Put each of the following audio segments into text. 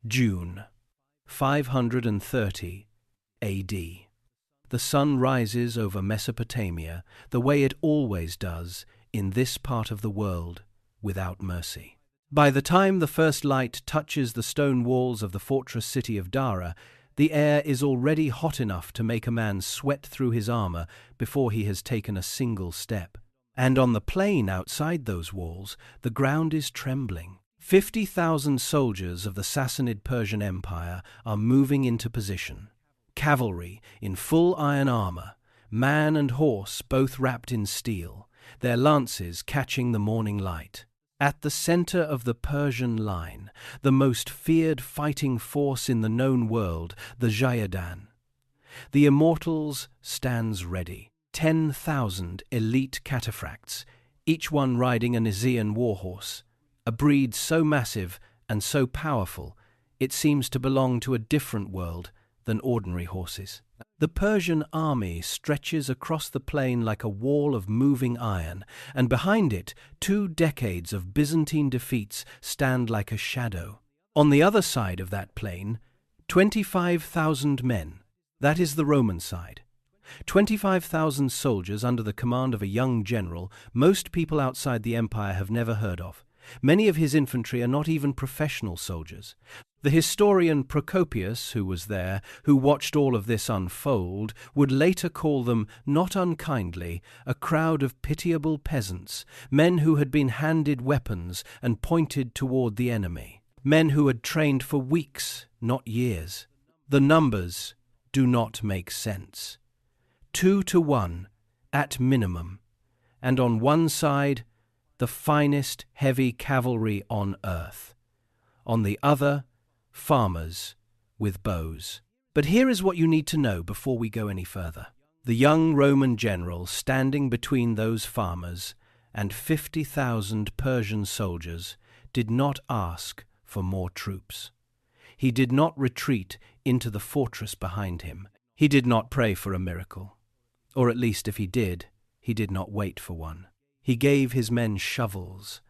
June, 530 AD. The sun rises over Mesopotamia the way it always does in this part of the world, without mercy. By the time the first light touches the stone walls of the fortress city of Dara, the air is already hot enough to make a man sweat through his armor before he has taken a single step. And on the plain outside those walls, the ground is trembling. 50,000 soldiers of the Sassanid Persian Empire are moving into position. Cavalry in full iron armor, man and horse both wrapped in steel, their lances catching the morning light. At the center of the Persian line, the most feared fighting force in the known world, the Jayadan. The Immortals stands ready. 10,000 elite cataphracts, each one riding a Nisaean warhorse, a breed so massive and so powerful it seems to belong to a different world than ordinary horses. The Persian army stretches across the plain like a wall of moving iron, and behind it 2 decades of Byzantine defeats stand like a shadow. On the other side of that plain, 25,000 men. That is the Roman side. 25,000 soldiers under the command of a young general most people outside the empire have never heard of. Many of his infantry are not even professional soldiers. The historian Procopius, who was there, who watched all of this unfold, would later call them, not unkindly, a crowd of pitiable peasants, men who had been handed weapons and pointed toward the enemy, men who had trained for weeks, not years. The numbers do not make sense. 2 to 1, at minimum, and on one side, the finest heavy cavalry on earth. On the other, farmers with bows. But here is what you need to know before we go any further. The young Roman general standing between those farmers and 50,000 Persian soldiers did not ask for more troops. He did not retreat into the fortress behind him. He did not pray for a miracle. Or at least if he did not wait for one. He gave his men shovels,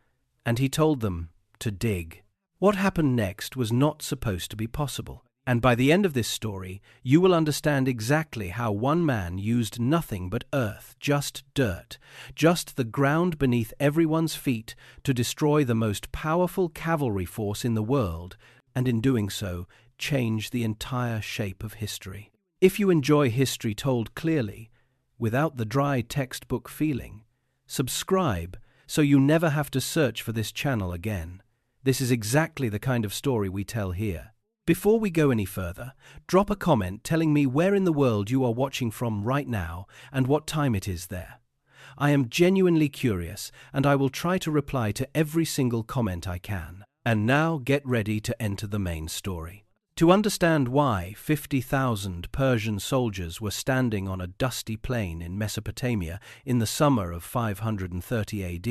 and he told them to dig. What happened next was not supposed to be possible, and by the end of this story, you will understand exactly how one man used nothing but earth, just dirt, just the ground beneath everyone's feet to destroy the most powerful cavalry force in the world, and in doing so, change the entire shape of history. If you enjoy history told clearly, without the dry textbook feeling, subscribe so you never have to search for this channel again. This is exactly the kind of story we tell here. Before we go any further, drop a comment telling me where in the world you are watching from right now and what time it is there. I am genuinely curious, and I will try to reply to every single comment I can. And now get ready to enter the main story. To understand why 50,000 Persian soldiers were standing on a dusty plain in Mesopotamia in the summer of 530 AD,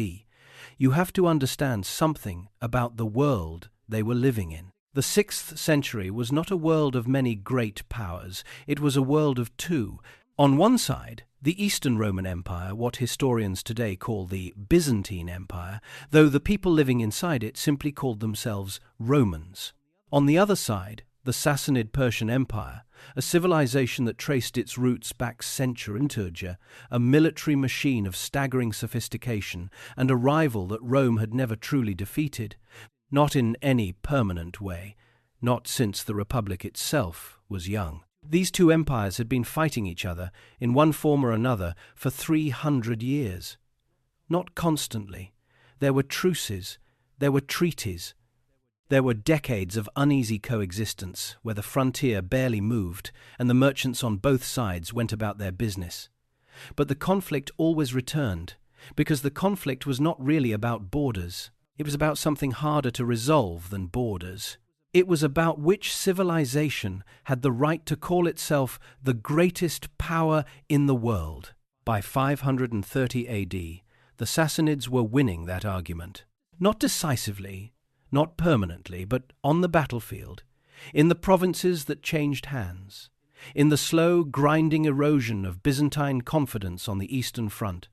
you have to understand something about the world they were living in. The 6th century was not a world of many great powers, it was a world of 2. On one side, the Eastern Roman Empire, what historians today call the Byzantine Empire, though the people living inside it simply called themselves Romans. On the other side, the Sassanid Persian Empire, a civilization that traced its roots back centuries, a military machine of staggering sophistication and a rival that Rome had never truly defeated, not in any permanent way, not since the Republic itself was young. These 2 empires had been fighting each other, in one form or another, for 300 years. Not constantly. There were truces, there were treaties. There were decades of uneasy coexistence where the frontier barely moved and the merchants on both sides went about their business. But the conflict always returned, because the conflict was not really about borders. It was about something harder to resolve than borders. It was about which civilization had the right to call itself the greatest power in the world. By 530 AD, the Sassanids were winning that argument. Not decisively, not permanently, but on the battlefield, in the provinces that changed hands, in the slow, grinding erosion of Byzantine confidence on the Eastern Front,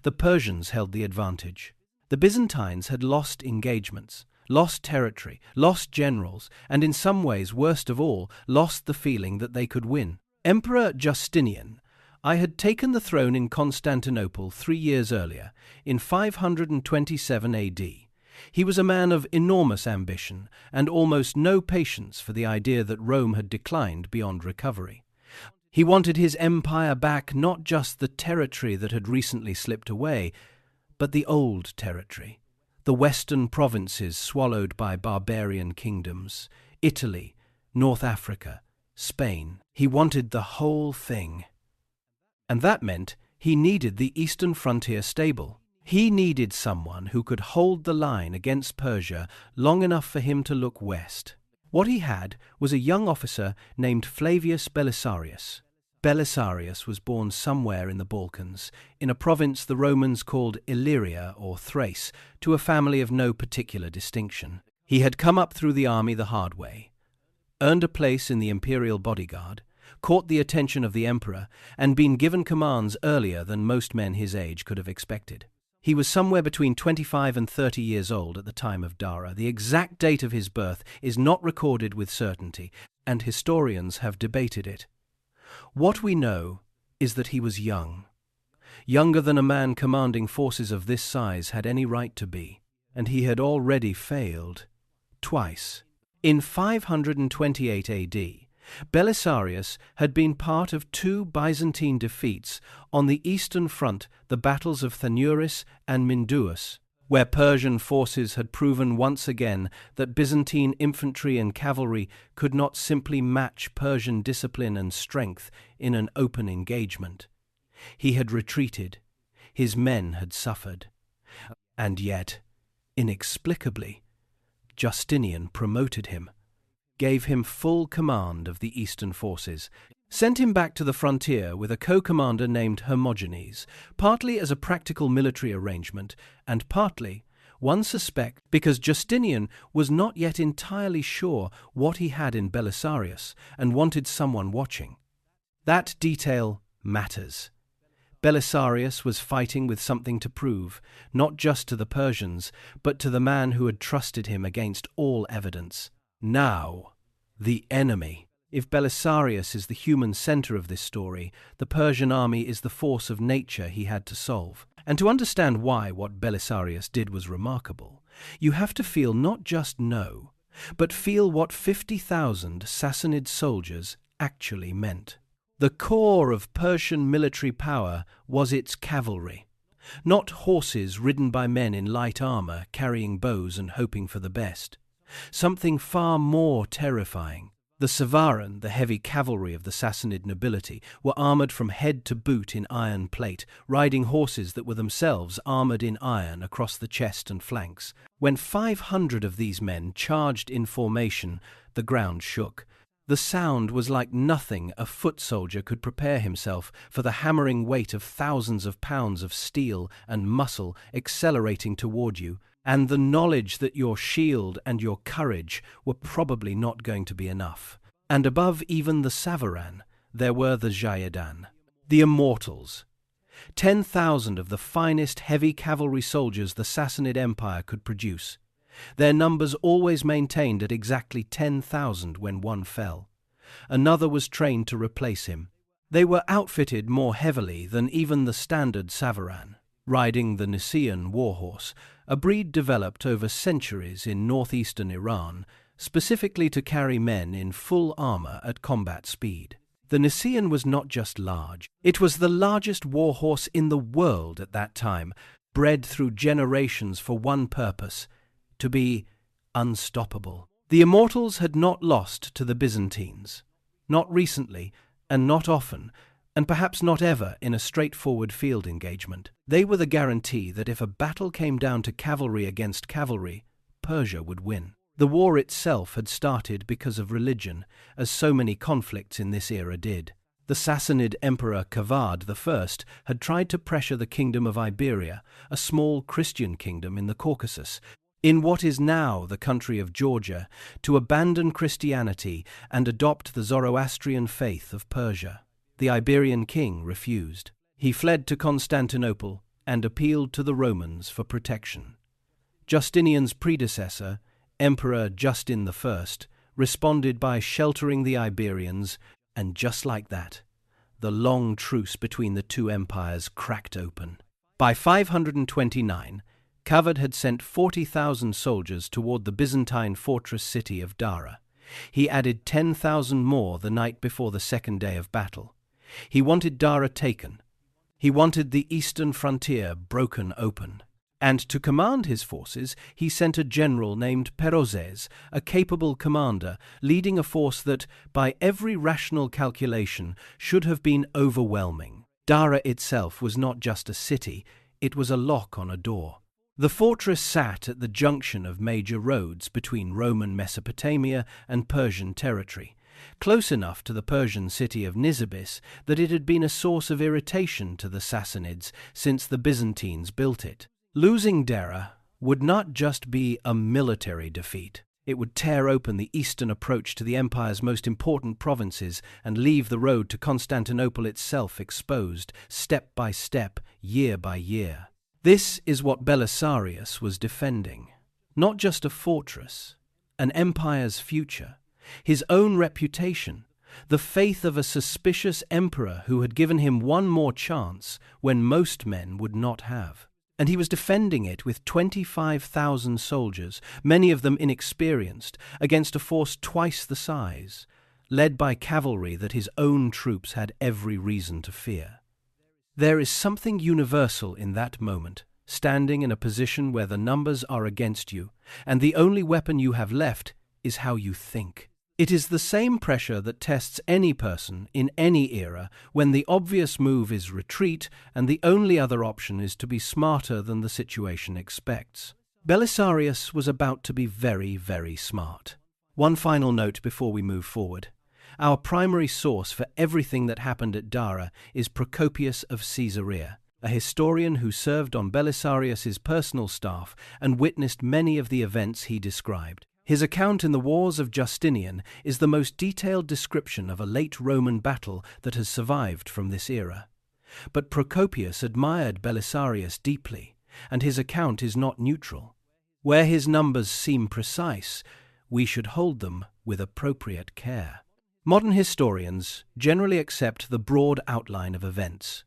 the Persians held the advantage. The Byzantines had lost engagements, lost territory, lost generals, and in some ways, worst of all, lost the feeling that they could win. Emperor Justinian I had taken the throne in Constantinople 3 years earlier, in 527 AD. He was a man of enormous ambition and almost no patience for the idea that Rome had declined beyond recovery. He wanted his empire back, not just the territory that had recently slipped away, but the old territory, the western provinces swallowed by barbarian kingdoms, Italy, North Africa, Spain. He wanted the whole thing. And that meant he needed the eastern frontier stable. He needed someone who could hold the line against Persia long enough for him to look west. What he had was a young officer named Flavius Belisarius. Belisarius was born somewhere in the Balkans, in a province the Romans called Illyria or Thrace, to a family of no particular distinction. He had come up through the army the hard way, earned a place in the imperial bodyguard, caught the attention of the emperor, and been given commands earlier than most men his age could have expected. He was somewhere between 25 and 30 years old at the time of Dara. The exact date of his birth is not recorded with certainty, and historians have debated it. What we know is that he was young, younger than a man commanding forces of this size had any right to be, and he had already failed twice. In 528 AD, Belisarius had been part of 2 Byzantine defeats on the eastern front, the battles of Thanuris and Minduus, where Persian forces had proven once again that Byzantine infantry and cavalry could not simply match Persian discipline and strength in an open engagement. He had retreated, his men had suffered, and yet, inexplicably, Justinian promoted him, gave him full command of the eastern forces, sent him back to the frontier with a co-commander named Hermogenes, partly as a practical military arrangement, and partly, one suspects, because Justinian was not yet entirely sure what he had in Belisarius and wanted someone watching. That detail matters. Belisarius was fighting with something to prove, not just to the Persians, but to the man who had trusted him against all evidence. Now, the enemy. If Belisarius is the human center of this story, the Persian army is the force of nature he had to solve. And to understand why what Belisarius did was remarkable, you have to feel not just know, but feel what 50,000 Sassanid soldiers actually meant. The core of Persian military power was its cavalry, not horses ridden by men in light armor carrying bows and hoping for the best. Something far more terrifying. The Savaran, the heavy cavalry of the Sassanid nobility, were armored from head to boot in iron plate, riding horses that were themselves armored in iron across the chest and flanks. When 500 of these men charged in formation, the ground shook. The sound was like nothing a foot soldier could prepare himself for the hammering weight of thousands of pounds of steel and muscle accelerating toward you, and the knowledge that your shield and your courage were probably not going to be enough. And above even the Savaran, there were the Jayadan, the Immortals. 10,000 of the finest heavy cavalry soldiers the Sassanid Empire could produce. Their numbers always maintained at exactly 10,000 when one fell. Another was trained to replace him. They were outfitted more heavily than even the standard Savaran, riding the Nisaean warhorse, a breed developed over centuries in northeastern Iran, specifically to carry men in full armor at combat speed. The Nisaean was not just large, it was the largest warhorse in the world at that time, bred through generations for one purpose: to be unstoppable. The Immortals had not lost to the Byzantines, not recently and not often, and perhaps not ever in a straightforward field engagement. They were the guarantee that if a battle came down to cavalry against cavalry, Persia would win. The war itself had started because of religion, as so many conflicts in this era did. The Sassanid Emperor Kavad I had tried to pressure the Kingdom of Iberia, a small Christian kingdom in the Caucasus, in what is now the country of Georgia, to abandon Christianity and adopt the Zoroastrian faith of Persia. The Iberian king refused. He fled to Constantinople and appealed to the Romans for protection. Justinian's predecessor, Emperor Justin I, responded by sheltering the Iberians, and just like that, the long truce between the two empires cracked open. By 529, Kavad had sent 40,000 soldiers toward the Byzantine fortress city of Dara. He added 10,000 more the night before the second day of battle. He wanted Dara taken. He wanted the eastern frontier broken open. And to command his forces, he sent a general named Perozes, a capable commander, leading a force that, by every rational calculation, should have been overwhelming. Dara itself was not just a city, it was a lock on a door. The fortress sat at the junction of major roads between Roman Mesopotamia and Persian territory, close enough to the Persian city of Nisibis that it had been a source of irritation to the Sassanids since the Byzantines built it. Losing Dara would not just be a military defeat. It would tear open the eastern approach to the empire's most important provinces and leave the road to Constantinople itself exposed, step by step, year by year. This is what Belisarius was defending. Not just a fortress, an empire's future, his own reputation, the faith of a suspicious emperor who had given him one more chance when most men would not have. And he was defending it with 25,000 soldiers, many of them inexperienced, against a force twice the size, led by cavalry that his own troops had every reason to fear. There is something universal in that moment, standing in a position where the numbers are against you, and the only weapon you have left is how you think. It is the same pressure that tests any person in any era when the obvious move is retreat and the only other option is to be smarter than the situation expects. Belisarius was about to be very, very smart. One final note before we move forward. Our primary source for everything that happened at Dara is Procopius of Caesarea, a historian who served on Belisarius's personal staff and witnessed many of the events he described. His account in the Wars of Justinian is the most detailed description of a late Roman battle that has survived from this era. But Procopius admired Belisarius deeply, and his account is not neutral. Where his numbers seem precise, we should hold them with appropriate care. Modern historians generally accept the broad outline of events.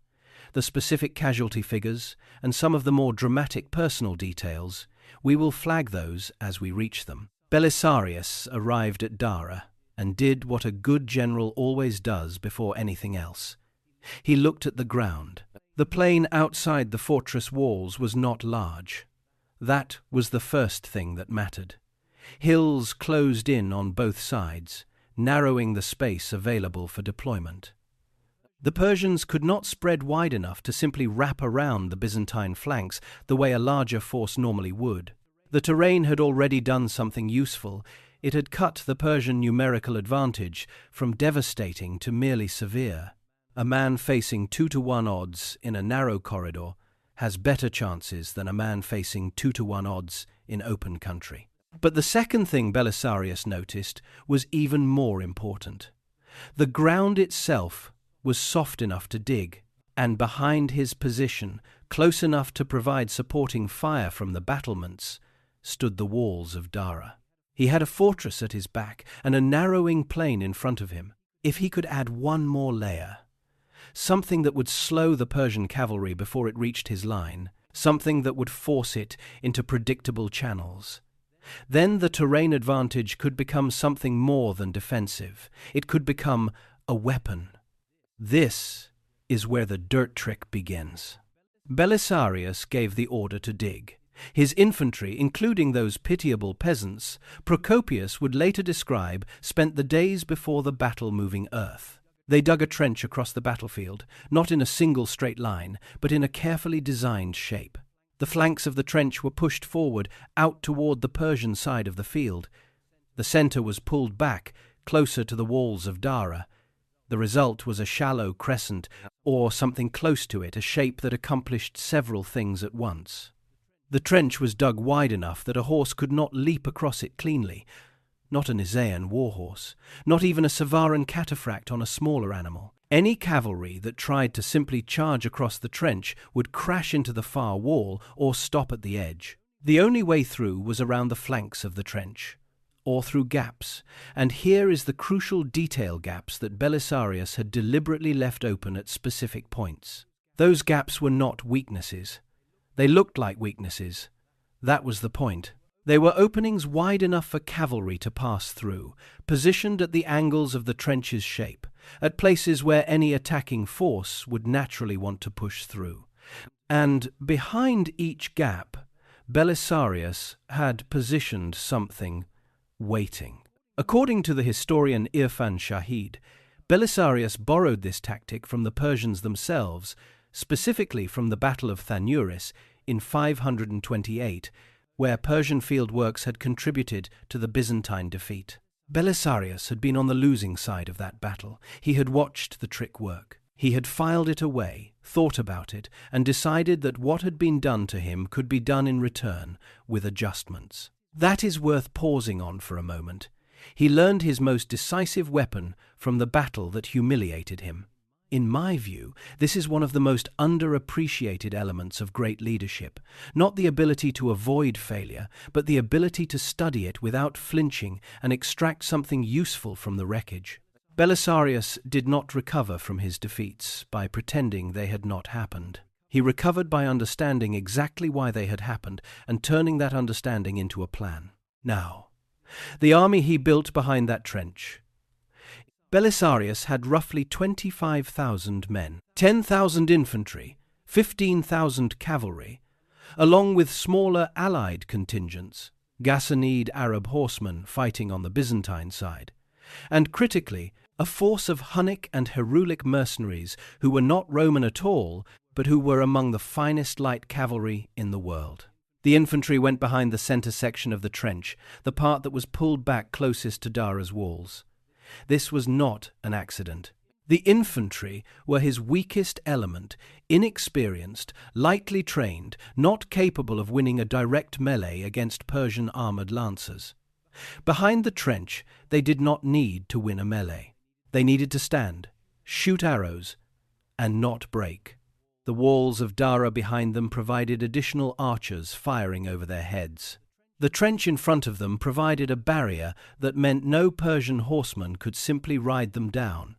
The specific casualty figures and some of the more dramatic personal details, we will flag those as we reach them. Belisarius arrived at Dara and did what a good general always does before anything else. He looked at the ground. The plain outside the fortress walls was not large. That was the first thing that mattered. Hills closed in on both sides, narrowing the space available for deployment. The Persians could not spread wide enough to simply wrap around the Byzantine flanks the way a larger force normally would. The terrain had already done something useful. It had cut the Persian numerical advantage from devastating to merely severe. A man facing 2-to-1 odds in a narrow corridor has better chances than a man facing 2-to-1 odds in open country. But the second thing Belisarius noticed was even more important. The ground itself was soft enough to dig, and behind his position, close enough to provide supporting fire from the battlements, stood the walls of Dara. He had a fortress at his back and a narrowing plain in front of him. If he could add one more layer, something that would slow the Persian cavalry before it reached his line, something that would force it into predictable channels, then the terrain advantage could become something more than defensive. It could become a weapon. This is where the dirt trick begins. Belisarius gave the order to dig. His infantry, including those pitiable peasants, Procopius would later describe, spent the days before the battle moving earth. They dug a trench across the battlefield, not in a single straight line, but in a carefully designed shape. The flanks of the trench were pushed forward, out toward the Persian side of the field. The center was pulled back, closer to the walls of Dara. The result was a shallow crescent, or something close to it, a shape that accomplished several things at once. The trench was dug wide enough that a horse could not leap across it cleanly. Not a Nisaean warhorse, not even a Savaran cataphract on a smaller animal. Any cavalry that tried to simply charge across the trench would crash into the far wall or stop at the edge. The only way through was around the flanks of the trench, or through gaps, and here is the crucial detail gaps that Belisarius had deliberately left open at specific points. Those gaps were not weaknesses. They looked like weaknesses. That was the point. They were openings wide enough for cavalry to pass through, positioned at the angles of the trench's shape, at places where any attacking force would naturally want to push through. And behind each gap, Belisarius had positioned something waiting. According to the historian Irfan Shahid, Belisarius borrowed this tactic from the Persians themselves, specifically from the Battle of Thanuris in 528, where Persian field works had contributed to the Byzantine defeat. Belisarius had been on the losing side of that battle. He had watched the trick work. He had filed it away, thought about it, and decided that what had been done to him could be done in return, with adjustments. That is worth pausing on for a moment. He learned his most decisive weapon from the battle that humiliated him. In my view, this is one of the most underappreciated elements of great leadership, not the ability to avoid failure, but the ability to study it without flinching and extract something useful from the wreckage. Belisarius did not recover from his defeats by pretending they had not happened. He recovered by understanding exactly why they had happened and turning that understanding into a plan. Now, the army he built behind that trench. Belisarius had roughly 25,000 men, 10,000 infantry, 15,000 cavalry, along with smaller allied contingents, Sassanid Arab horsemen fighting on the Byzantine side, and critically, a force of Hunnic and Herulic mercenaries who were not Roman at all, but who were among the finest light cavalry in the world. The infantry went behind the center section of the trench, the part that was pulled back closest to Dara's walls. This was not an accident. The infantry were his weakest element, inexperienced, lightly trained, not capable of winning a direct melee against Persian armored lancers. Behind the trench, they did not need to win a melee. They needed to stand, shoot arrows, and not break. The walls of Dara behind them provided additional archers firing over their heads. The trench in front of them provided a barrier that meant no Persian horseman could simply ride them down.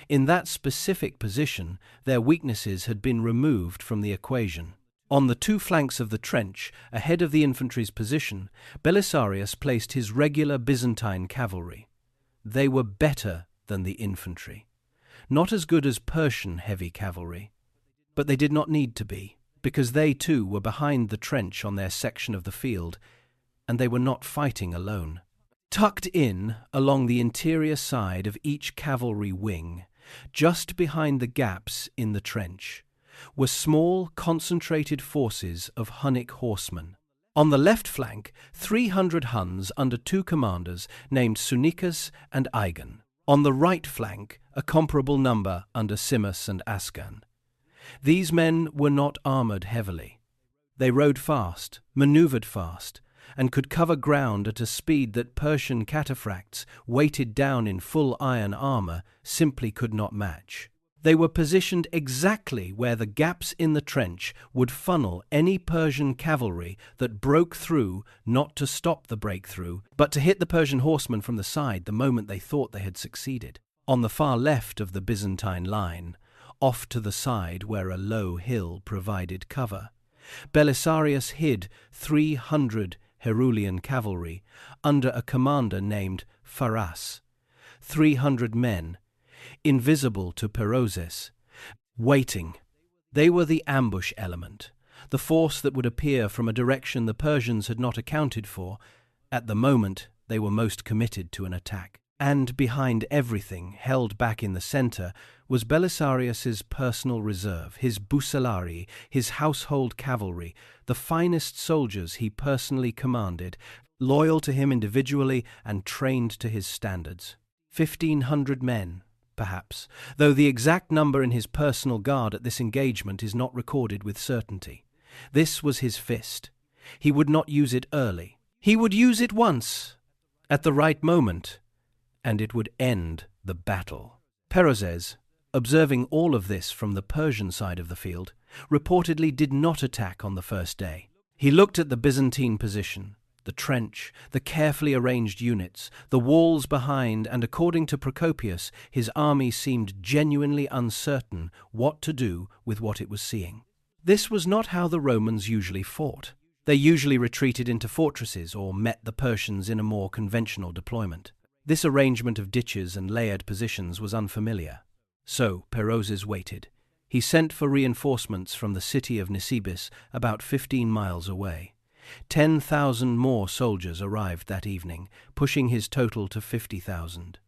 In that specific position, their weaknesses had been removed from the equation. On the two flanks of the trench, ahead of the infantry's position, Belisarius placed his regular Byzantine cavalry. They were better than the infantry. Not as good as Persian heavy cavalry. But they did not need to be, because they too were behind the trench on their section of the field, and they were not fighting alone. Tucked in along the interior side of each cavalry wing, just behind the gaps in the trench, were small, concentrated forces of Hunnic horsemen. On the left flank, 300 Huns under two commanders named Sunicus and Aigan. On the right flank, a comparable number under Simus and Ascan. These men were not armoured heavily. They rode fast, manoeuvred fast, and could cover ground at a speed that Persian cataphracts, weighted down in full iron armour, simply could not match. They were positioned exactly where the gaps in the trench would funnel any Persian cavalry that broke through, not to stop the breakthrough, but to hit the Persian horsemen from the side the moment they thought they had succeeded. On the far left of the Byzantine line, off to the side where a low hill provided cover, Belisarius hid 300 Herulian cavalry under a commander named Faras, 300 men, invisible to Perozes, waiting. They were the ambush element, the force that would appear from a direction the Persians had not accounted for. At the moment, they were most committed to an attack. And behind everything, held back in the center, was Belisarius's personal reserve, his bucellari, his household cavalry, the finest soldiers he personally commanded, loyal to him individually and trained to his standards. 1,500 men, perhaps, though the exact number in his personal guard at this engagement is not recorded with certainty. This was his fist. He would not use it early. He would use it once, at the right moment, and it would end the battle. Perozes, observing all of this from the Persian side of the field, reportedly did not attack on the first day. He looked at the Byzantine position, the trench, the carefully arranged units, the walls behind, and according to Procopius, his army seemed genuinely uncertain what to do with what it was seeing. This was not how the Romans usually fought. They usually retreated into fortresses or met the Persians in a more conventional deployment. This arrangement of ditches and layered positions was unfamiliar. So Perozes waited. He sent for reinforcements from the city of Nisibis, about 15 miles away. 10,000 more soldiers arrived that evening, pushing his total to 50,000.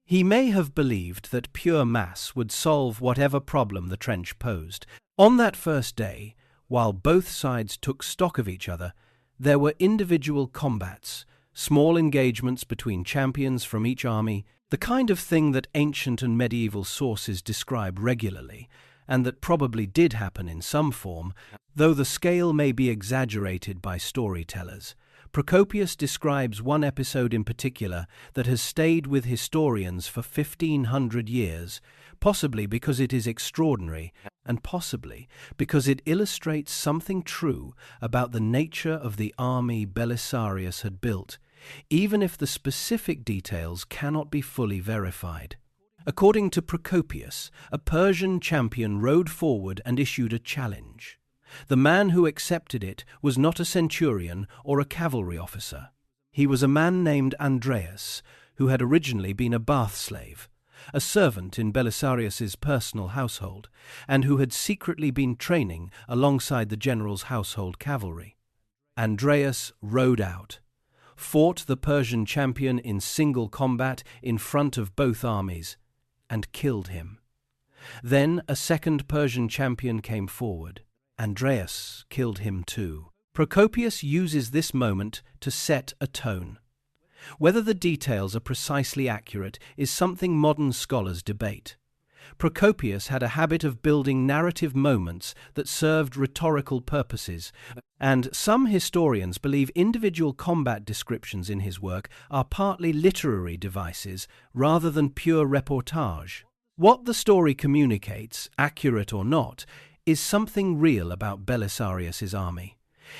He may have believed that pure mass would solve whatever problem the trench posed. On that first day, while both sides took stock of each other, there were individual combats, small engagements between champions from each army, the kind of thing that ancient and medieval sources describe regularly, and that probably did happen in some form, though the scale may be exaggerated by storytellers. Procopius describes one episode in particular that has stayed with historians for 1,500 years, possibly because it is extraordinary, and possibly because it illustrates something true about the nature of the army Belisarius had built, even if the specific details cannot be fully verified. According to Procopius, a Persian champion rode forward and issued a challenge. The man who accepted it was not a centurion or a cavalry officer. He was a man named Andreas, who had originally been a bath slave, a servant in Belisarius's personal household, and who had secretly been training alongside the general's household cavalry. Andreas rode out, fought the Persian champion in single combat in front of both armies, and killed him. Then a second Persian champion came forward. Andreas killed him too. Procopius uses this moment to set a tone. Whether the details are precisely accurate is something modern scholars debate. Procopius had a habit of building narrative moments that served rhetorical purposes, and some historians believe individual combat descriptions in his work are partly literary devices rather than pure reportage. What the story communicates, accurate or not, is something real about Belisarius's army.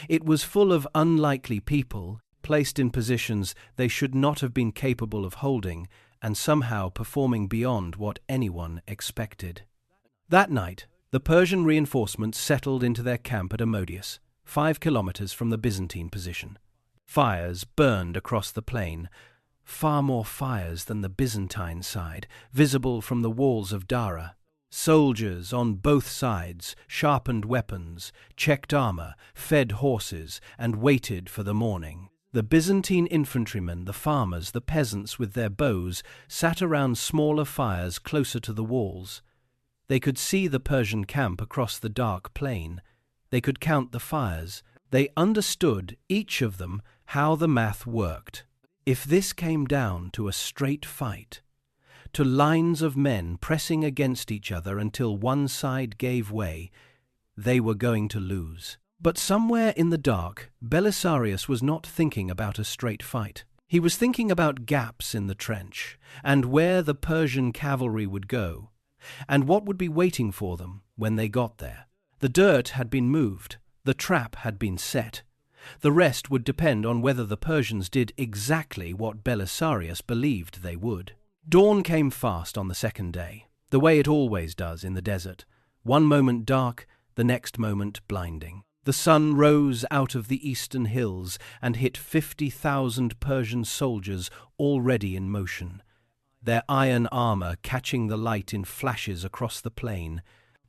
It was full of unlikely people, placed in positions they should not have been capable of holding, and somehow performing beyond what anyone expected. That night, the Persian reinforcements settled into their camp at Ammonius, 5 kilometers from the Byzantine position. Fires burned across the plain, far more fires than the Byzantine side, visible from the walls of Dara. Soldiers on both sides sharpened weapons, checked armor, fed horses, and waited for the morning. The Byzantine infantrymen, the farmers, the peasants with their bows sat around smaller fires closer to the walls. They could see the Persian camp across the dark plain. They could count the fires. They understood, each of them, how the math worked. If this came down to a straight fight, to lines of men pressing against each other until one side gave way, they were going to lose. But somewhere in the dark, Belisarius was not thinking about a straight fight. He was thinking about gaps in the trench, and where the Persian cavalry would go, and what would be waiting for them when they got there. The dirt had been moved, the trap had been set. The rest would depend on whether the Persians did exactly what Belisarius believed they would. Dawn came fast on the second day, the way it always does in the desert. One moment dark, the next moment blinding. The sun rose out of the eastern hills and hit 50,000 Persian soldiers already in motion, their iron armor catching the light in flashes across the plain,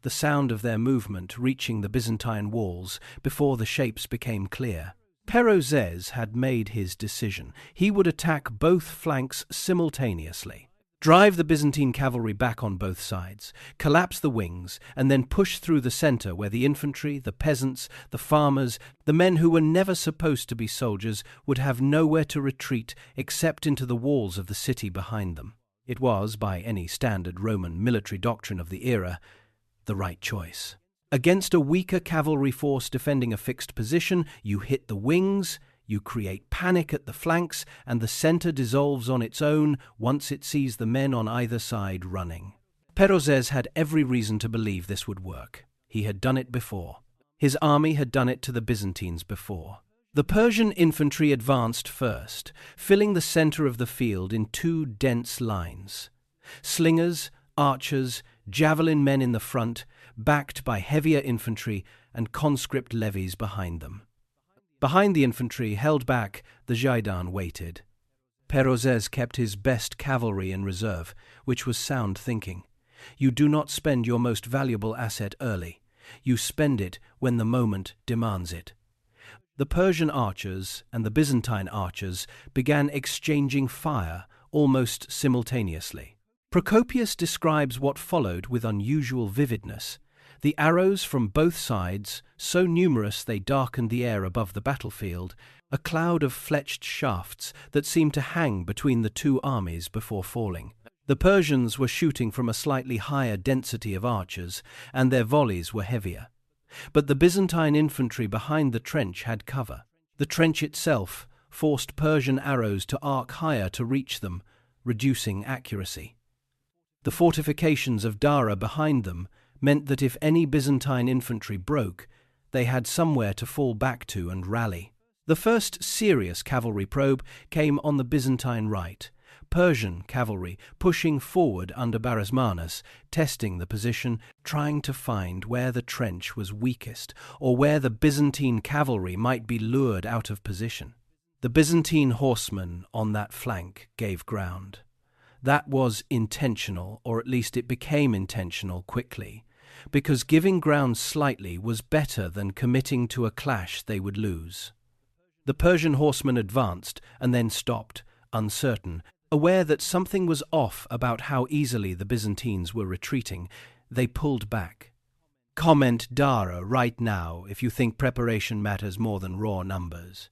the sound of their movement reaching the Byzantine walls before the shapes became clear. Perozes had made his decision. He would attack both flanks simultaneously, drive the Byzantine cavalry back on both sides, collapse the wings, and then push through the center where the infantry, the peasants, the farmers, the men who were never supposed to be soldiers would have nowhere to retreat except into the walls of the city behind them. It was, by any standard Roman military doctrine of the era, the right choice. Against a weaker cavalry force defending a fixed position, you hit the wings, you create panic at the flanks, and the center dissolves on its own once it sees the men on either side running. Perozes had every reason to believe this would work. He had done it before. His army had done it to the Byzantines before. The Persian infantry advanced first, filling the center of the field in two dense lines. Slingers, archers, javelin men in the front, backed by heavier infantry and conscript levies behind them. Behind the infantry, held back, the Jaidan waited. Perozes kept his best cavalry in reserve, which was sound thinking. You do not spend your most valuable asset early. You spend it when the moment demands it. The Persian archers and the Byzantine archers began exchanging fire almost simultaneously. Procopius describes what followed with unusual vividness. The arrows from both sides, so numerous they darkened the air above the battlefield, a cloud of fletched shafts that seemed to hang between the two armies before falling. The Persians were shooting from a slightly higher density of archers, and their volleys were heavier. But the Byzantine infantry behind the trench had cover. The trench itself forced Persian arrows to arc higher to reach them, reducing accuracy. The fortifications of Dara behind them meant that if any Byzantine infantry broke, they had somewhere to fall back to and rally. The first serious cavalry probe came on the Byzantine right, Persian cavalry pushing forward under Barismanes, testing the position, trying to find where the trench was weakest or where the Byzantine cavalry might be lured out of position. The Byzantine horsemen on that flank gave ground. That was intentional, or at least it became intentional quickly, because giving ground slightly was better than committing to a clash they would lose. The Persian horsemen advanced and then stopped, uncertain, aware that something was off about how easily the Byzantines were retreating. They pulled back. Comment Dara right now if you think preparation matters more than raw numbers.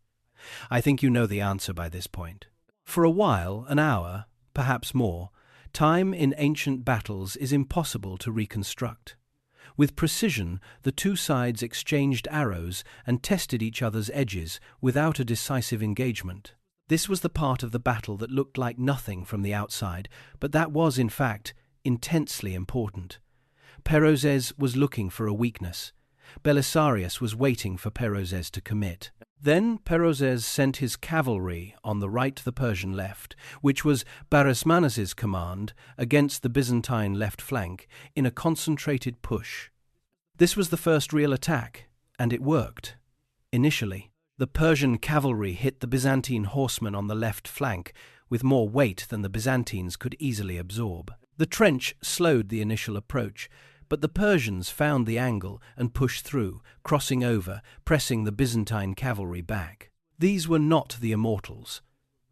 I think you know the answer by this point. For a while, an hour, perhaps more, time in ancient battles is impossible to reconstruct. With precision, the two sides exchanged arrows and tested each other's edges without a decisive engagement. This was the part of the battle that looked like nothing from the outside, but that was, in fact, intensely important. Perozes was looking for a weakness. Belisarius was waiting for Perozes to commit. Then Perozes sent his cavalry on the right, the Persian left, which was Barismanes's command, against the Byzantine left flank, in a concentrated push. This was the first real attack, and it worked. Initially, the Persian cavalry hit the Byzantine horsemen on the left flank with more weight than the Byzantines could easily absorb. The trench slowed the initial approach, but the Persians found the angle and pushed through, crossing over, pressing the Byzantine cavalry back. These were not the Immortals.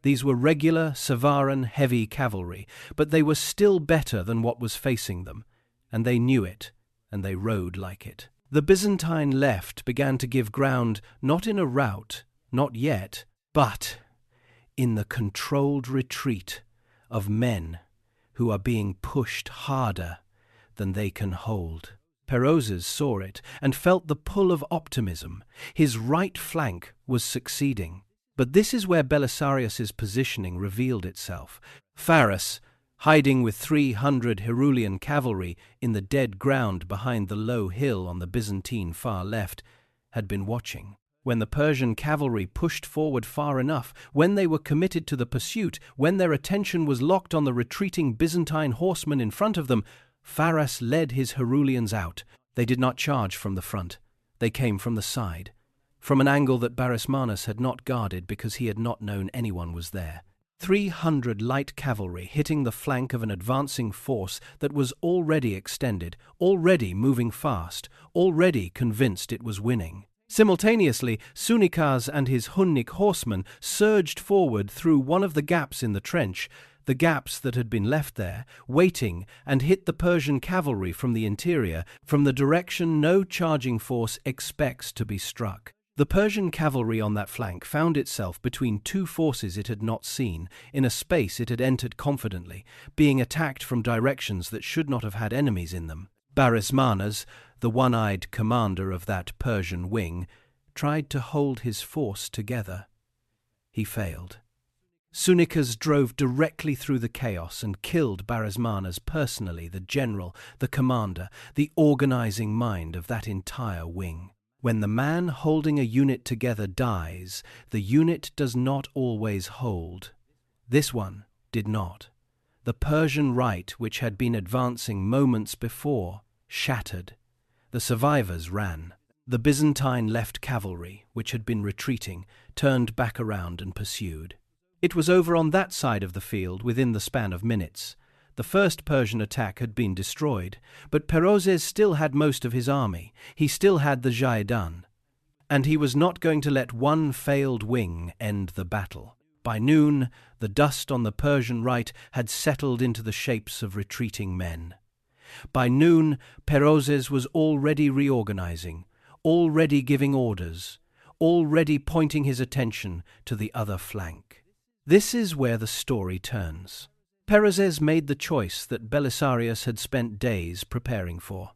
These were regular, Savaran, heavy cavalry, but they were still better than what was facing them, and they knew it, and they rode like it. The Byzantine left began to give ground not in a rout, not yet, but in the controlled retreat of men who are being pushed harder than they can hold. Perozes saw it and felt the pull of optimism. His right flank was succeeding. But this is where Belisarius's positioning revealed itself. Pharas, hiding with 300 Herulian cavalry in the dead ground behind the low hill on the Byzantine far left, had been watching. When the Persian cavalry pushed forward far enough, when they were committed to the pursuit, when their attention was locked on the retreating Byzantine horsemen in front of them, Pharas led his Herulians out. They did not charge from the front. They came from the side, from an angle that Barismanes had not guarded because he had not known anyone was there. 300 light cavalry hitting the flank of an advancing force that was already extended, already moving fast, already convinced it was winning. Simultaneously, Sunikaz and his Hunnik horsemen surged forward through one of the gaps in the trench, the gaps that had been left there, waiting, and hit the Persian cavalry from the interior, from the direction no charging force expects to be struck. The Persian cavalry on that flank found itself between two forces it had not seen, in a space it had entered confidently, being attacked from directions that should not have had enemies in them. Barismanes, the one-eyed commander of that Persian wing, tried to hold his force together. He failed. Sunikaz drove directly through the chaos and killed Barismanes personally, the general, the commander, the organizing mind of that entire wing. When the man holding a unit together dies, the unit does not always hold. This one did not. The Persian right, which had been advancing moments before, shattered. The survivors ran. The Byzantine left cavalry, which had been retreating, turned back around and pursued. It was over on that side of the field within the span of minutes. The first Persian attack had been destroyed, but Perozes still had most of his army. He still had the Jaidan. And he was not going to let one failed wing end the battle. By noon, the dust on the Persian right had settled into the shapes of retreating men. By noon, Perozes was already reorganizing, already giving orders, already pointing his attention to the other flank. This is where the story turns. Perozes made the choice that Belisarius had spent days preparing for.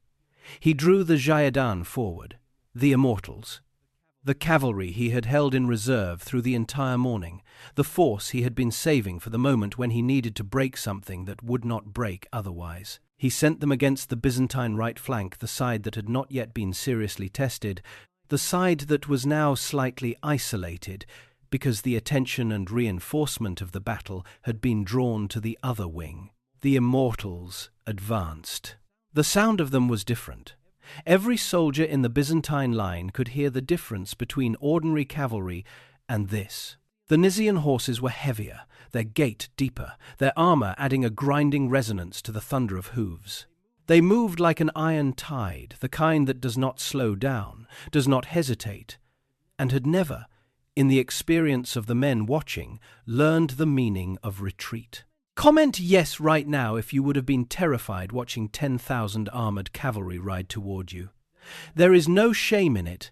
He drew the Jaidan forward, the Immortals, the cavalry he had held in reserve through the entire morning, the force he had been saving for the moment when he needed to break something that would not break otherwise. He sent them against the Byzantine right flank, the side that had not yet been seriously tested, the side that was now slightly isolated, because the attention and reinforcement of the battle had been drawn to the other wing. The Immortals advanced. The sound of them was different. Every soldier in the Byzantine line could hear the difference between ordinary cavalry and this. The Nisaean horses were heavier, their gait deeper, their armor adding a grinding resonance to the thunder of hooves. They moved like an iron tide, the kind that does not slow down, does not hesitate, and had never, in the experience of the men watching, learned the meaning of retreat. Comment yes right now if you would have been terrified watching 10,000 armored cavalry ride toward you. There is no shame in it.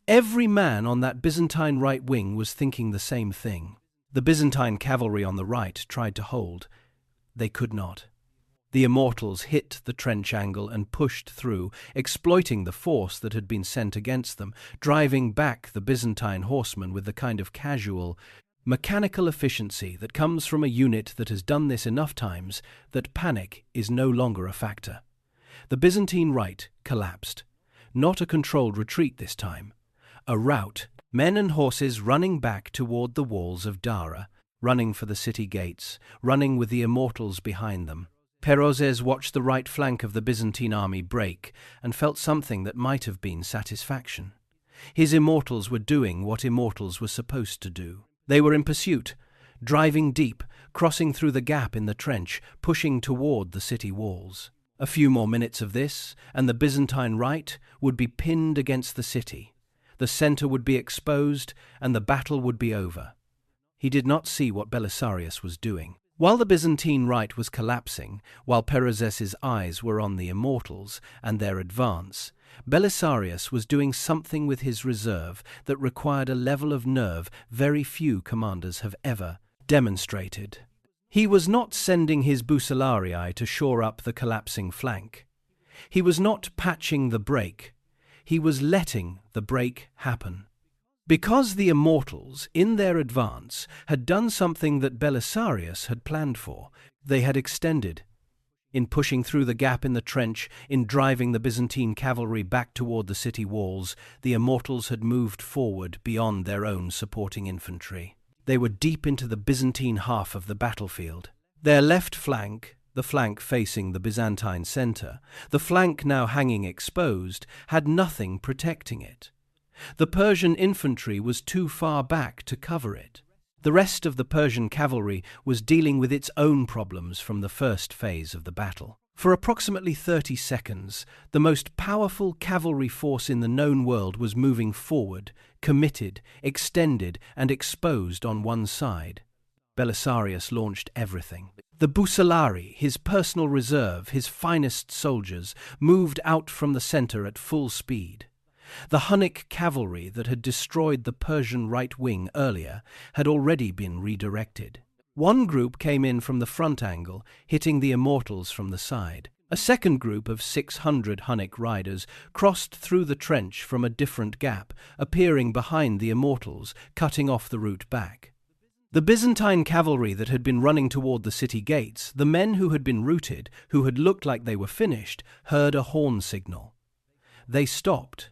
Every man on that Byzantine right wing was thinking the same thing. The Byzantine cavalry on the right tried to hold. They could not. The Immortals hit the trench angle and pushed through, exploiting the force that had been sent against them, driving back the Byzantine horsemen with the kind of casual, mechanical efficiency that comes from a unit that has done this enough times that panic is no longer a factor. The Byzantine right collapsed. Not a controlled retreat this time. A rout, men and horses running back toward the walls of Dara, running for the city gates, running with the Immortals behind them. Perozes watched the right flank of the Byzantine army break and felt something that might have been satisfaction. His Immortals were doing what Immortals were supposed to do. They were in pursuit, driving deep, crossing through the gap in the trench, pushing toward the city walls. A few more minutes of this, and the Byzantine right would be pinned against the city. The center would be exposed, and the battle would be over. He did not see what Belisarius was doing. While the Byzantine right was collapsing, while Perozes's eyes were on the Immortals and their advance, Belisarius was doing something with his reserve that required a level of nerve very few commanders have ever demonstrated. He was not sending his bucellarii to shore up the collapsing flank. He was not patching the break. He was letting the break happen. Because the Immortals, in their advance, had done something that Belisarius had planned for, they had extended. In pushing through the gap in the trench, in driving the Byzantine cavalry back toward the city walls, the Immortals had moved forward beyond their own supporting infantry. They were deep into the Byzantine half of the battlefield. Their left flank, the flank facing the Byzantine center, the flank now hanging exposed, had nothing protecting it. The Persian infantry was too far back to cover it. The rest of the Persian cavalry was dealing with its own problems from the first phase of the battle. For approximately 30 seconds, the most powerful cavalry force in the known world was moving forward, committed, extended, and exposed on one side. Belisarius launched everything. The bucellarii, his personal reserve, his finest soldiers, moved out from the center at full speed. The Hunnic cavalry that had destroyed the Persian right wing earlier had already been redirected. One group came in from the front angle, hitting the Immortals from the side. A second group of 600 Hunnic riders crossed through the trench from a different gap, appearing behind the Immortals, cutting off the route back. The Byzantine cavalry that had been running toward the city gates, the men who had been routed, who had looked like they were finished, heard a horn signal. They stopped.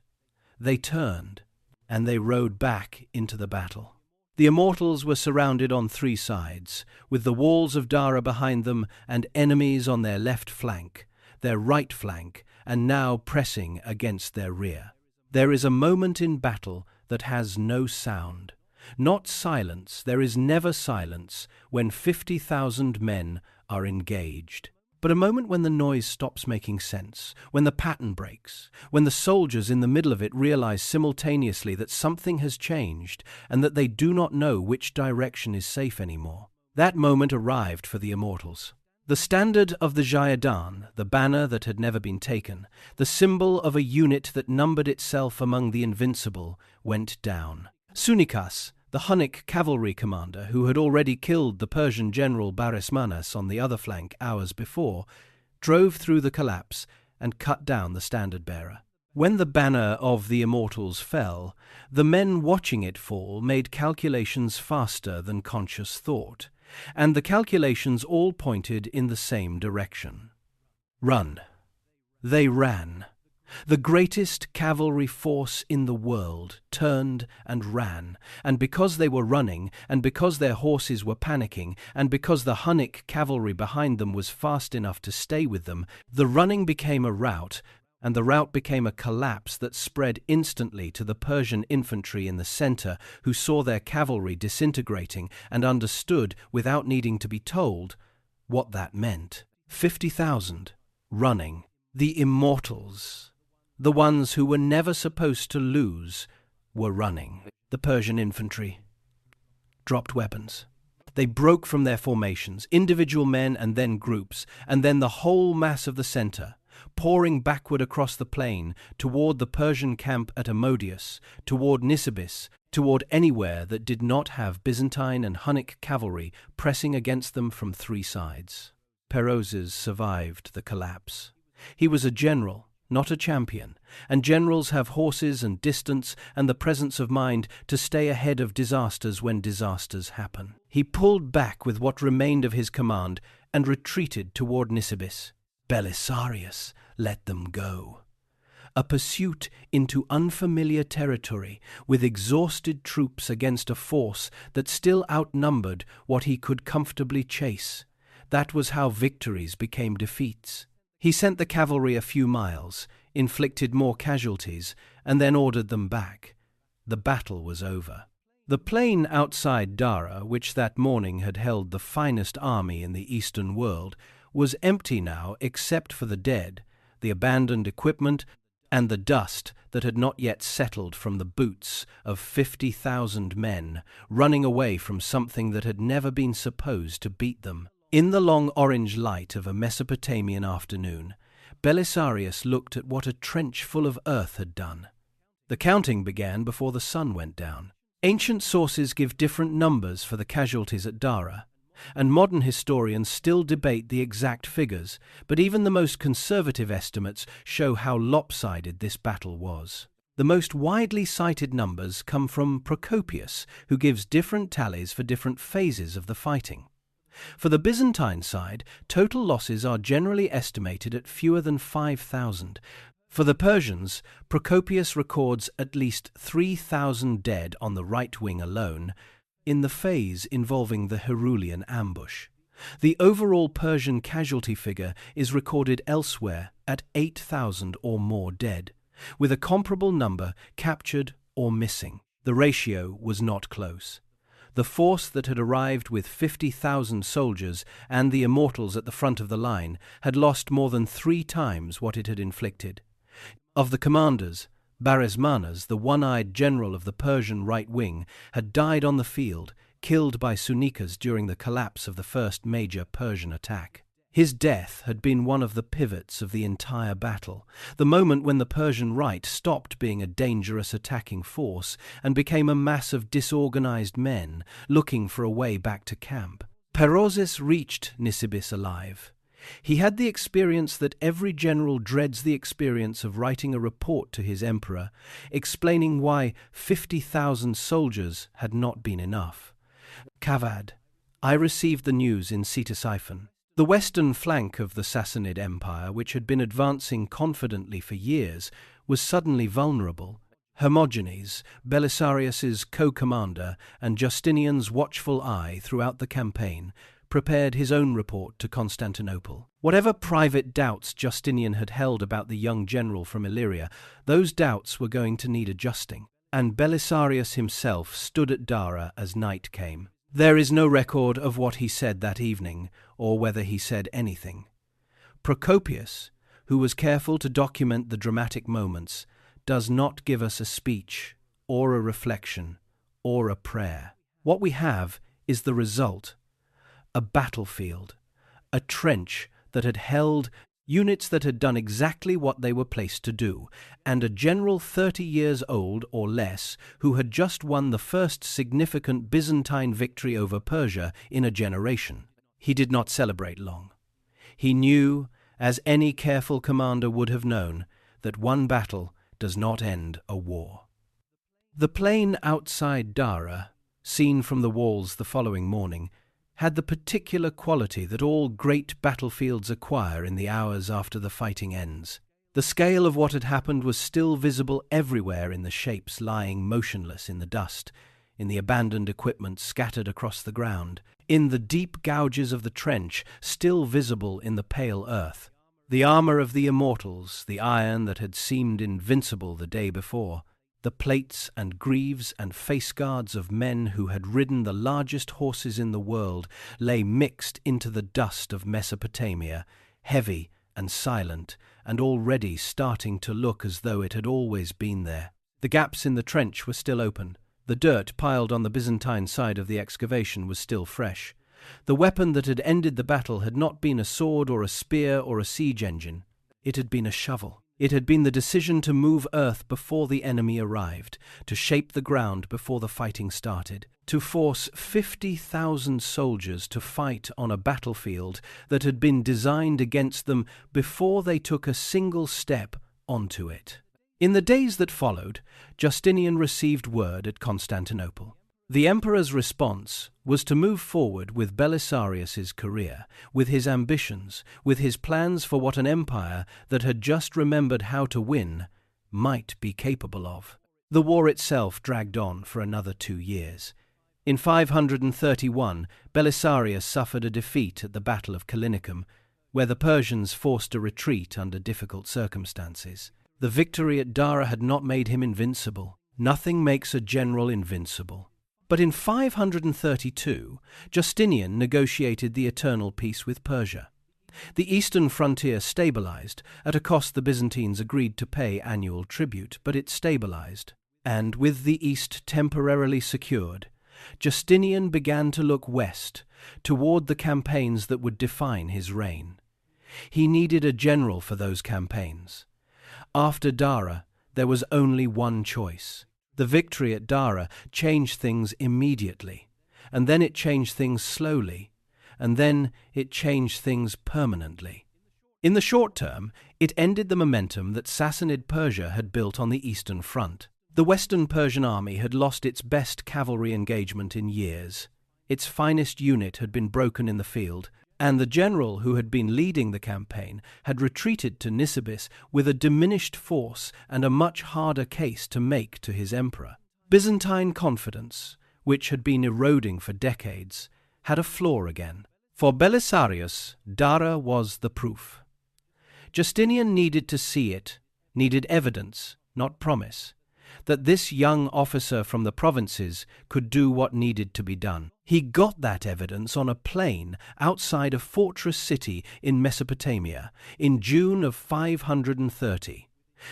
They turned, and they rode back into the battle. The Immortals were surrounded on three sides, with the walls of Dara behind them and enemies on their left flank, their right flank, and now pressing against their rear. There is a moment in battle that has no sound. Not silence, there is never silence when 50,000 men are engaged. But a moment when the noise stops making sense, when the pattern breaks, when the soldiers in the middle of it realize simultaneously that something has changed and that they do not know which direction is safe anymore. That moment arrived for the Immortals. The standard of the Jayadhan, the banner that had never been taken, the symbol of a unit that numbered itself among the invincible, went down. Sunikas, the Hunnic cavalry commander who had already killed the Persian general Barismanas on the other flank hours before, drove through the collapse and cut down the standard-bearer. When the banner of the Immortals fell, the men watching it fall made calculations faster than conscious thought, and the calculations all pointed in the same direction. Run. They ran. The greatest cavalry force in the world turned and ran, and because they were running, and because their horses were panicking, and because the Hunnic cavalry behind them was fast enough to stay with them, the running became a rout, and the rout became a collapse that spread instantly to the Persian infantry in the center, who saw their cavalry disintegrating and understood, without needing to be told, what that meant. 50,000 running. The Immortals, the ones who were never supposed to lose, were running. The Persian infantry dropped weapons. They broke from their formations, individual men and then groups, and then the whole mass of the center, pouring backward across the plain, toward the Persian camp at Ammonius, toward Nisibis, toward anywhere that did not have Byzantine and Hunnic cavalry pressing against them from three sides. Perozes survived the collapse. He was a general, not a champion, and generals have horses and distance and the presence of mind to stay ahead of disasters when disasters happen. He pulled back with what remained of his command and retreated toward Nisibis. Belisarius let them go. A pursuit into unfamiliar territory with exhausted troops against a force that still outnumbered what he could comfortably chase. That was how victories became defeats. He sent the cavalry a few miles, inflicted more casualties, and then ordered them back. The battle was over. The plain outside Dara, which that morning had held the finest army in the Eastern world, was empty now except for the dead, the abandoned equipment, and the dust that had not yet settled from the boots of 50,000 men running away from something that had never been supposed to beat them. In the long orange light of a Mesopotamian afternoon, Belisarius looked at what a trench full of earth had done. The counting began before the sun went down. Ancient sources give different numbers for the casualties at Dara, and modern historians still debate the exact figures, but even the most conservative estimates show how lopsided this battle was. The most widely cited numbers come from Procopius, who gives different tallies for different phases of the fighting. For the Byzantine side, total losses are generally estimated at fewer than 5,000. For the Persians, Procopius records at least 3,000 dead on the right wing alone, in the phase involving the Herulian ambush. The overall Persian casualty figure is recorded elsewhere at 8,000 or more dead, with a comparable number captured or missing. The ratio was not close. The force that had arrived with 50,000 soldiers and the Immortals at the front of the line had lost more than 3 times what it had inflicted. Of the commanders, Barismanas, the one-eyed general of the Persian right wing, had died on the field, killed by Sunikas during the collapse of the first major Persian attack. His death had been one of the pivots of the entire battle, the moment when the Persian right stopped being a dangerous attacking force and became a mass of disorganized men looking for a way back to camp. Perozes reached Nisibis alive. He had the experience that every general dreads the experience of writing a report to his emperor, explaining why 50,000 soldiers had not been enough. Kavad, I received the news in Ctesiphon. The western flank of the Sassanid Empire, which had been advancing confidently for years, was suddenly vulnerable. Hermogenes, Belisarius's co-commander and Justinian's watchful eye throughout the campaign, prepared his own report to Constantinople. Whatever private doubts Justinian had held about the young general from Illyria, those doubts were going to need adjusting, and Belisarius himself stood at Dara as night came. There is no record of what he said that evening, or whether he said anything. Procopius, who was careful to document the dramatic moments, does not give us a speech, or a reflection, or a prayer. What we have is the result: a battlefield, a trench that had held units that had done exactly what they were placed to do, and a general 30 years old or less who had just won the first significant Byzantine victory over Persia in a generation. He did not celebrate long. He knew, as any careful commander would have known, that one battle does not end a war. The plain outside Dara, seen from the walls the following morning, had the particular quality that all great battlefields acquire in the hours after the fighting ends. The scale of what had happened was still visible everywhere in the shapes lying motionless in the dust, in the abandoned equipment scattered across the ground, in the deep gouges of the trench still visible in the pale earth. The armor of the Immortals, the iron that had seemed invincible the day before, the plates and greaves and face guards of men who had ridden the largest horses in the world, lay mixed into the dust of Mesopotamia, heavy and silent, and already starting to look as though it had always been there. The gaps in the trench were still open. The dirt piled on the Byzantine side of the excavation was still fresh. The weapon that had ended the battle had not been a sword or a spear or a siege engine. It had been a shovel. It had been the decision to move earth before the enemy arrived, to shape the ground before the fighting started, to force 50,000 soldiers to fight on a battlefield that had been designed against them before they took a single step onto it. In the days that followed, Justinian received word at Constantinople. The emperor's response was to move forward with Belisarius's career, with his ambitions, with his plans for what an empire that had just remembered how to win might be capable of. The war itself dragged on for another 2 years. In 531, Belisarius suffered a defeat at the Battle of Callinicum, where the Persians forced a retreat under difficult circumstances. The victory at Dara had not made him invincible. Nothing makes a general invincible. But in 532, Justinian negotiated the eternal peace with Persia. The eastern frontier stabilized, at a cost the Byzantines agreed to pay annual tribute, but it stabilized. And with the east temporarily secured, Justinian began to look west, toward the campaigns that would define his reign. He needed a general for those campaigns. After Dara, there was only one choice. The victory at Dara changed things immediately, and then it changed things slowly, and then it changed things permanently. In the short term, it ended the momentum that Sassanid Persia had built on the eastern front. The Western Persian army had lost its best cavalry engagement in years. Its finest unit had been broken in the field, and the general who had been leading the campaign had retreated to Nisibis with a diminished force and a much harder case to make to his emperor. Byzantine confidence, which had been eroding for decades, had a flaw again. For Belisarius, Dara was the proof. Justinian needed to see it, needed evidence, not promise, that this young officer from the provinces could do what needed to be done. He got that evidence on a plain outside a fortress city in Mesopotamia in June of 530.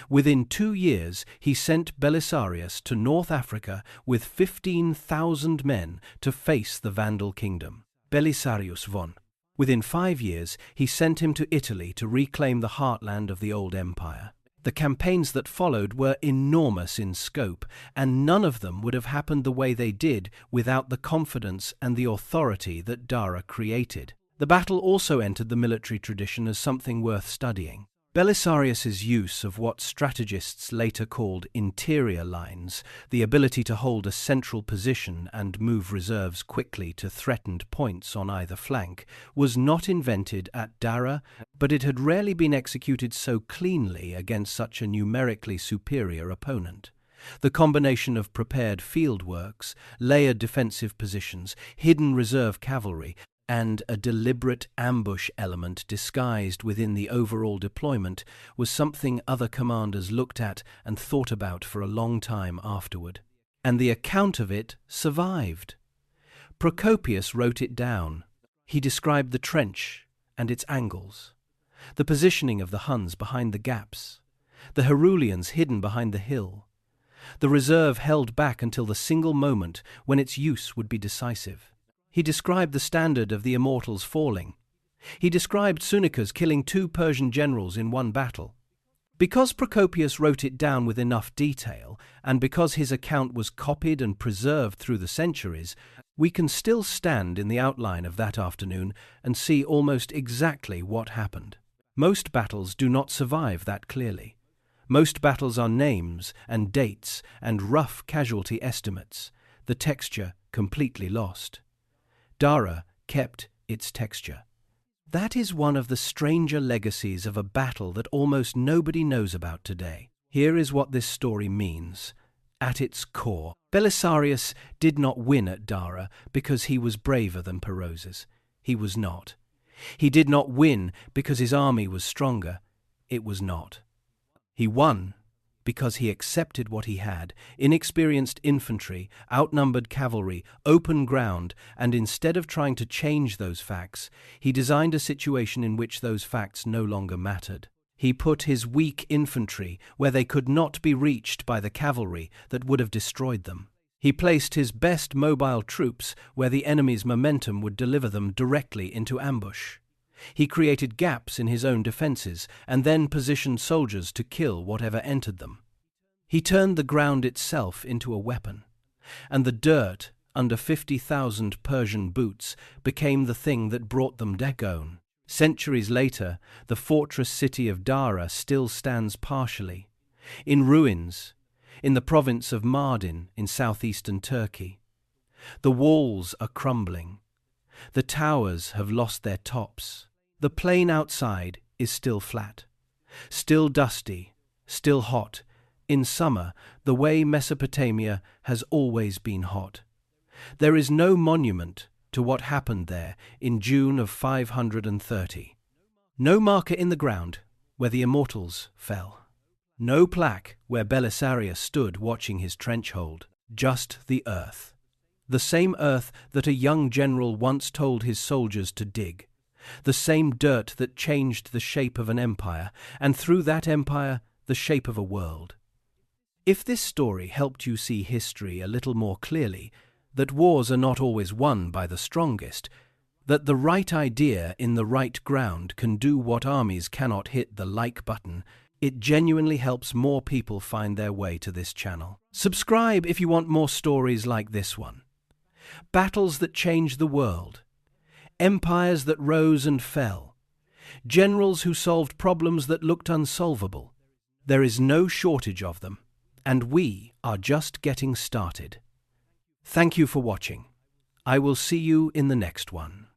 Within 2 years, he sent Belisarius to North Africa with 15,000 men to face the Vandal kingdom. Belisarius won. Within 5 years, he sent him to Italy to reclaim the heartland of the old empire. The campaigns that followed were enormous in scope, and none of them would have happened the way they did without the confidence and the authority that Dara created. The battle also entered the military tradition as something worth studying. Belisarius's use of what strategists later called interior lines, the ability to hold a central position and move reserves quickly to threatened points on either flank, was not invented at Dara, but it had rarely been executed so cleanly against such a numerically superior opponent. The combination of prepared fieldworks, layered defensive positions, hidden reserve cavalry, and a deliberate ambush element disguised within the overall deployment was something other commanders looked at and thought about for a long time afterward. And the account of it survived. Procopius wrote it down. He described the trench and its angles, the positioning of the Huns behind the gaps, the Herulians hidden behind the hill, the reserve held back until the single moment when its use would be decisive. He described the standard of the Immortals falling. He described Sunnikas killing 2 Persian generals in one battle. Because Procopius wrote it down with enough detail, and because his account was copied and preserved through the centuries, we can still stand in the outline of that afternoon and see almost exactly what happened. Most battles do not survive that clearly. Most battles are names and dates and rough casualty estimates, the texture completely lost. Dara kept its texture. That is one of the stranger legacies of a battle that almost nobody knows about today. Here is what this story means. At its core, Belisarius did not win at Dara because he was braver than Perozes. He was not. He did not win because his army was stronger. It was not. He won because he accepted what he had: inexperienced infantry, outnumbered cavalry, open ground, and instead of trying to change those facts, he designed a situation in which those facts no longer mattered. He put his weak infantry where they could not be reached by the cavalry that would have destroyed them. He placed his best mobile troops where the enemy's momentum would deliver them directly into ambush. He created gaps in his own defenses and then positioned soldiers to kill whatever entered them. He turned the ground itself into a weapon, and the dirt under 50,000 Persian boots became the thing that brought them down. Centuries later, the fortress city of Dara still stands partially, in ruins, in the province of Mardin in southeastern Turkey. The walls are crumbling. The towers have lost their tops. The plain outside is still flat, still dusty, still hot, in summer, the way Mesopotamia has always been hot. There is no monument to what happened there in June of 530. No marker in the ground where the Immortals fell. No plaque where Belisarius stood watching his trench hold. Just the earth. The same earth that a young general once told his soldiers to dig. The same dirt that changed the shape of an empire, and through that empire, the shape of a world. If this story helped you see history a little more clearly, that wars are not always won by the strongest, that the right idea in the right ground can do what armies cannot hit the like button, it genuinely helps more people find their way to this channel. Subscribe if you want more stories like this one. Battles that changed the world. Empires that rose and fell. Generals who solved problems that looked unsolvable. There is no shortage of them, and we are just getting started. Thank you for watching. I will see you in the next one.